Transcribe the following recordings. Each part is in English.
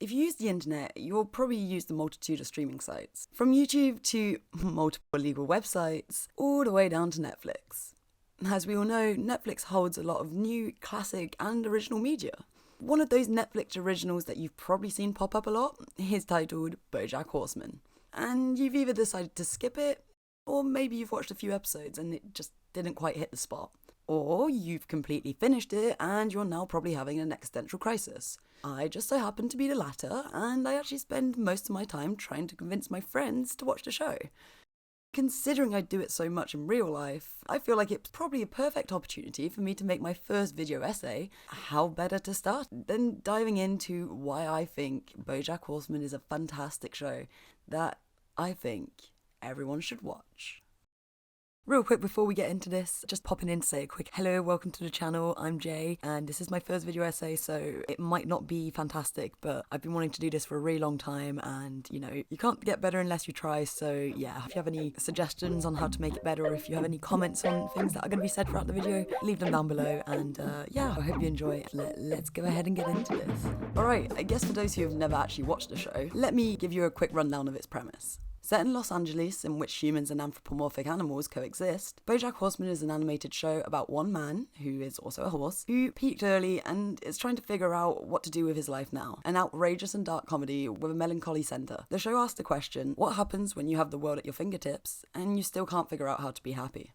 If you use the internet, you'll probably use the multitude of streaming sites, from YouTube to multiple illegal websites, all the way down to Netflix. As we all know, Netflix holds a lot of new, classic, and original media. One of those Netflix originals that you've probably seen pop up a lot is titled Bojack Horseman. And you've either decided to skip it, or maybe you've watched a few episodes and it just didn't quite hit the spot. Or you've completely finished it and you're now probably having an existential crisis. I just so happen to be the latter, and I actually spend most of my time trying to convince my friends to watch the show. Considering I do it so much in real life, I feel like it's probably a perfect opportunity for me to make my first video essay. How better to start than diving into why I think Bojack Horseman is a fantastic show that I think everyone should watch. Real quick before we get into this, just popping in to say a quick hello, welcome to the channel, I'm Jay, and this is my first video essay, so it might not be fantastic, but I've been wanting to do this for a really long time, and you know, you can't get better unless you try, so yeah, if you have any suggestions on how to make it better, or if you have any comments on things that are going to be said throughout the video, leave them down below, and yeah, I hope you enjoy it. Let's go ahead and get into this. Alright, I guess for those who have never actually watched the show, let me give you a quick rundown of its premise. Set in Los Angeles, in which humans and anthropomorphic animals coexist, Bojack Horseman is an animated show about one man, who is also a horse, who peaked early and is trying to figure out what to do with his life now. An outrageous and dark comedy with a melancholy centre. The show asks the question, what happens when you have the world at your fingertips and you still can't figure out how to be happy?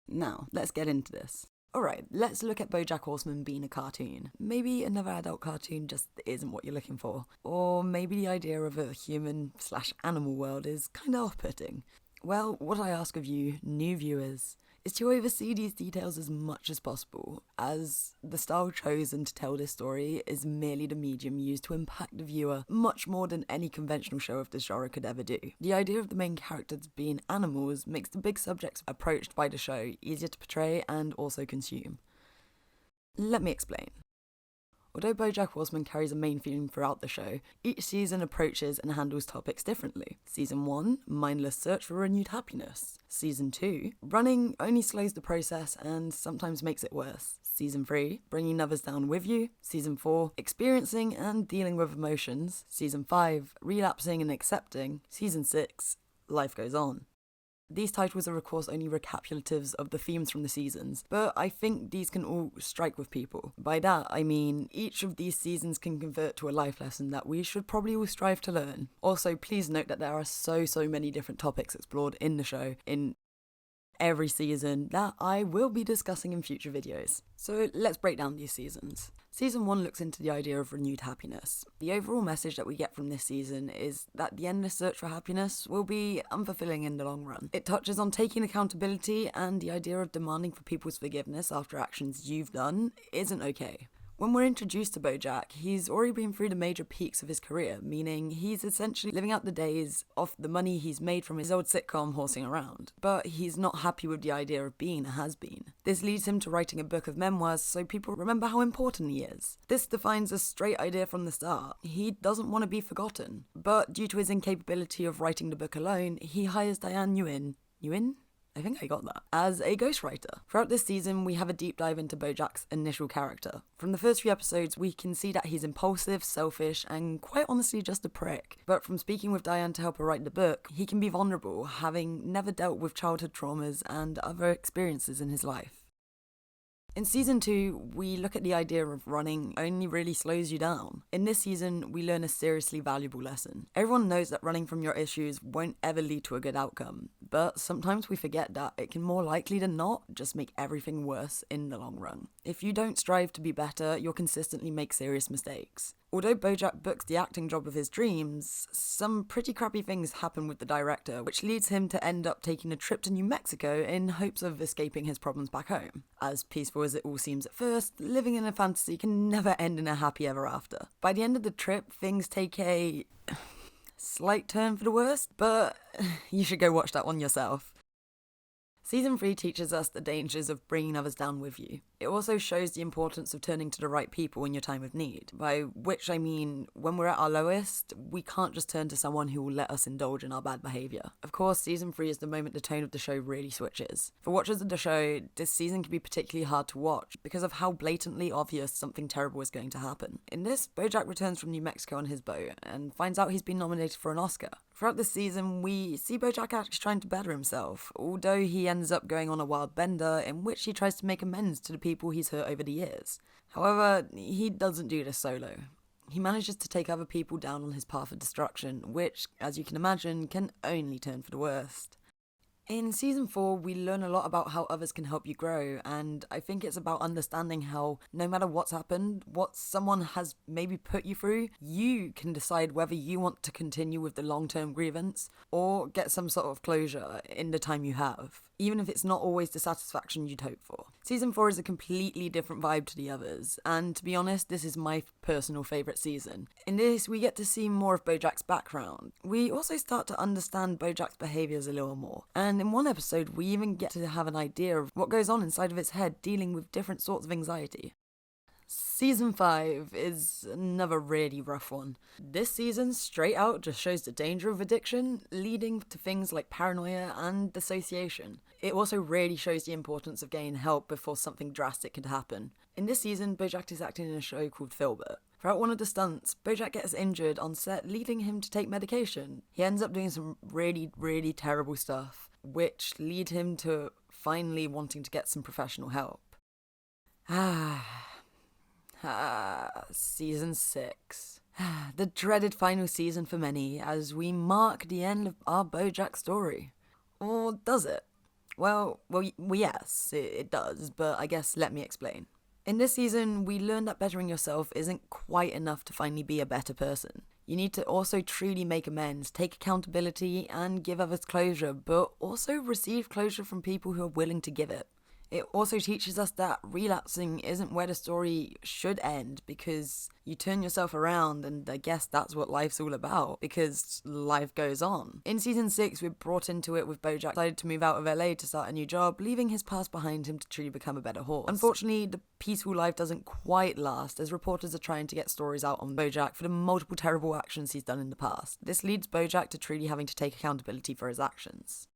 Now, let's get into this. Alright, let's look at Bojack Horseman being a cartoon. Maybe another adult cartoon just isn't what you're looking for. Or maybe the idea of a human/animal world is kinda off-putting. Well, what I ask of you, new viewers, is to oversee these details as much as possible, as the style chosen to tell this story is merely the medium used to impact the viewer much more than any conventional show of this genre could ever do. The idea of the main characters being animals makes the big subjects approached by the show easier to portray and also consume. Let me explain. Although Bojack Horseman carries a main theme throughout the show, each season approaches and handles topics differently. Season 1, mindless search for renewed happiness. Season 2, running only slows the process and sometimes makes it worse. Season 3, bringing others down with you. Season 4, experiencing and dealing with emotions. Season 5, relapsing and accepting. Season 6, life goes on. These titles are of course only recapitulatives of the themes from the seasons, but I think these can all strike with people. By that I mean each of these seasons can convert to a life lesson that we should probably all strive to learn. Also, please note that there are so many different topics explored in the show, in every season, that I will be discussing in future videos. So let's break down these seasons. Season 1 looks into the idea of renewed happiness. The overall message that we get from this season is that the endless search for happiness will be unfulfilling in the long run. It touches on taking accountability and the idea of demanding for people's forgiveness after actions you've done isn't okay. When we're introduced to Bojack, he's already been through the major peaks of his career, meaning he's essentially living out the days off the money he's made from his old sitcom horsing around. But he's not happy with the idea of being a has-been. This leads him to writing a book of memoirs so people remember how important he is. This defines a straight idea from the start. He doesn't want to be forgotten. But due to his incapability of writing the book alone, he hires Diane Nguyen? I think I got that, as a ghostwriter. Throughout this season, we have a deep dive into Bojack's initial character. From the first few episodes, we can see that he's impulsive, selfish, and quite honestly just a prick. But from speaking with Diane to help her write the book, he can be vulnerable, having never dealt with childhood traumas and other experiences in his life. In Season 2, we look at the idea of running only really slows you down. In this season, we learn a seriously valuable lesson. Everyone knows that running from your issues won't ever lead to a good outcome, but sometimes we forget that it can more likely than not just make everything worse in the long run. If you don't strive to be better, you'll consistently make serious mistakes. Although Bojack books the acting job of his dreams, some pretty crappy things happen with the director, which leads him to end up taking a trip to New Mexico in hopes of escaping his problems back home. As peaceful as it all seems at first, living in a fantasy can never end in a happy ever after. By the end of the trip, things take a slight turn for the worst, but you should go watch that one yourself. Season 3 teaches us the dangers of bringing others down with you. It also shows the importance of turning to the right people in your time of need, by which I mean when we're at our lowest, we can't just turn to someone who will let us indulge in our bad behaviour. Of course, Season 3 is the moment the tone of the show really switches. For watchers of the show, this season can be particularly hard to watch because of how blatantly obvious something terrible is going to happen. In this, Bojack returns from New Mexico on his boat and finds out he's been nominated for an Oscar. Throughout the season, we see Bojack actually trying to better himself, although he ends up going on a wild bender in which he tries to make amends to the people he's hurt over the years. However, he doesn't do this solo. He manages to take other people down on his path of destruction, which, as you can imagine, can only turn for the worst. In Season 4, we learn a lot about how others can help you grow, and I think it's about understanding how, no matter what's happened, what someone has maybe put you through, you can decide whether you want to continue with the long-term grievance or get some sort of closure in the time you have, even if it's not always the satisfaction you'd hope for. Season 4 is a completely different vibe to the others, and to be honest, this is my personal favourite season. In this, we get to see more of Bojack's background. We also start to understand Bojack's behaviours a little more, and in one episode, we even get to have an idea of what goes on inside of his head dealing with different sorts of anxiety. Season 5 is another really rough one. This season straight out just shows the danger of addiction, leading to things like paranoia and dissociation. It also really shows the importance of getting help before something drastic could happen. In this season, Bojack is acting in a show called Filbert. Throughout one of the stunts, Bojack gets injured on set, leading him to take medication. He ends up doing some really terrible stuff, which lead him to finally wanting to get some professional help. Season 6. The dreaded final season for many, as we mark the end of our Bojack story. Or does it? Well, yes, it does, but I guess let me explain. In this season, we learn that bettering yourself isn't quite enough to finally be a better person. You need to also truly make amends, take accountability, and give others closure, but also receive closure from people who are willing to give it. It also teaches us that relapsing isn't where the story should end, because you turn yourself around, and I guess that's what life's all about, because life goes on. In Season 6, we're brought into it with Bojack decided to move out of LA to start a new job, leaving his past behind him to truly become a better horse. Unfortunately, the peaceful life doesn't quite last, as reporters are trying to get stories out on Bojack for the multiple terrible actions he's done in the past. This leads Bojack to truly having to take accountability for his actions.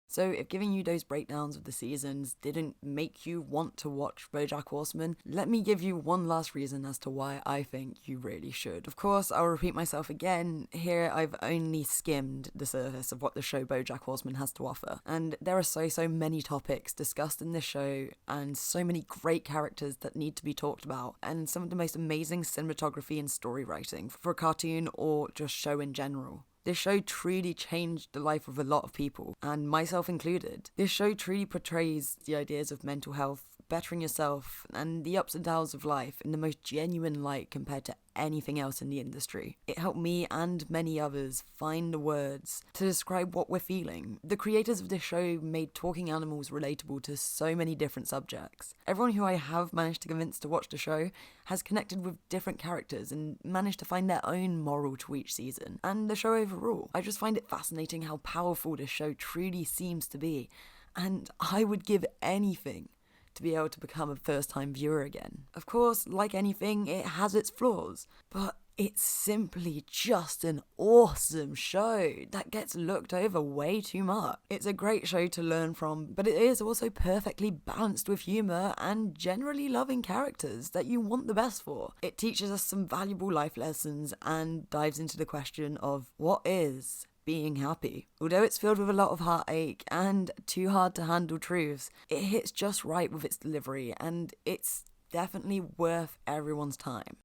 So if giving you those breakdowns of the seasons didn't make you want to watch Bojack Horseman, let me give you one last reason as to why I think you really should. Of course, I'll repeat myself again. Here I've only skimmed the surface of what the show Bojack Horseman has to offer. And there are so many topics discussed in this show, and so many great characters that need to be talked about, and some of the most amazing cinematography and story writing for a cartoon or just show in general. This show truly changed the life of a lot of people, and myself included. This show truly portrays the ideas of mental health, bettering yourself, and the ups and downs of life in the most genuine light compared to anything else in the industry. It helped me and many others find the words to describe what we're feeling. The creators of this show made talking animals relatable to so many different subjects. Everyone who I have managed to convince to watch the show has connected with different characters and managed to find their own moral to each season, and the show overall. I just find it fascinating how powerful this show truly seems to be, and I would give anything to be able to become a first-time viewer again. Of course, like anything, it has its flaws, but it's simply just an awesome show that gets looked over way too much. It's a great show to learn from, but it is also perfectly balanced with humour and generally loving characters that you want the best for. It teaches us some valuable life lessons and dives into the question of what is being happy. Although it's filled with a lot of heartache and too hard to handle truths, it hits just right with its delivery, and it's definitely worth everyone's time.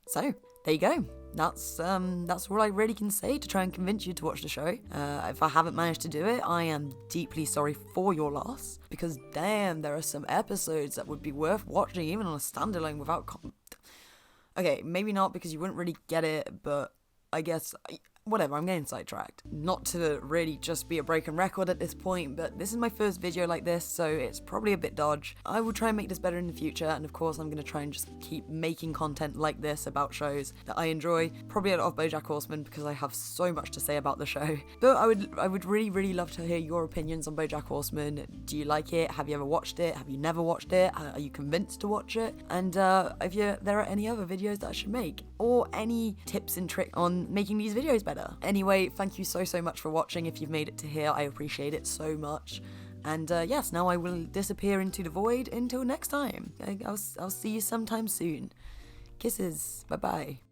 So, there you go. That's all I really can say to try and convince you to watch the show. If I haven't managed to do it, I am deeply sorry for your loss, because damn, there are some episodes that would be worth watching even on a standalone without okay, maybe not, because you wouldn't really get it, but I guess whatever, I'm getting sidetracked. Not to really just be a broken record at this point, but this is my first video like this, so it's probably a bit dodge. I will try and make this better in the future, and of course I'm going to try and just keep making content like this about shows that I enjoy. Probably a lot of Bojack Horseman because I have so much to say about the show. But I would really love to hear your opinions on Bojack Horseman. Do you like it? Have you ever watched it? Have you never watched it? Are you convinced to watch it? And if there are any other videos that I should make, or any tips and tricks on making these videos better. Anyway, thank you so much for watching. If you've made it to here, I appreciate it so much. And yes, now I will disappear into the void until next time. I'll see you sometime soon. Kisses. Bye bye.